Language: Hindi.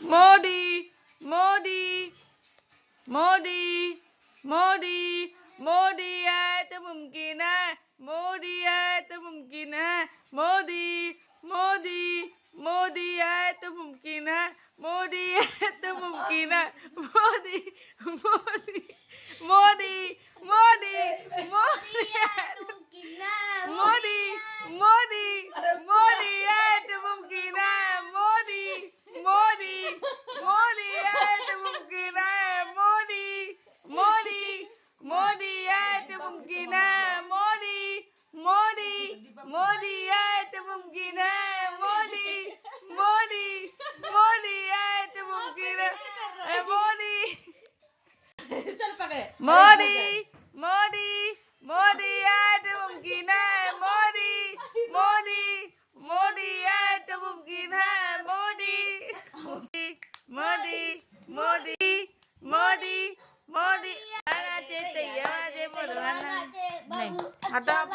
मोदी मोदी मोदी मोदी मोदी है तो मुमकिन है मोदी है तो मुमकिन है मोदी मोदी मोदी है तो मुमकिन है मोदी है तो मुमकिन है मोदी मोदी मोदी मोदी मोदी मोदी मोदी मोदी है तो मुमकिन है मोदी मोदी मोदी है तो मुमकिन है मोदी मोदी मोदी है तो मुमकिन है मोदी मोदी मोदी है तो मुमकिन है मोदी मोदी मोदी है तो मुमकिन है मोदी चल पकड़े मोदी मोदी मोदी है तो मुमकिन है मोदी मोदी मोदी है तो मुमकिन है मोदी मोदी मोदी मोदी मोदी आना चाहिए बोलवाना नहीं हटा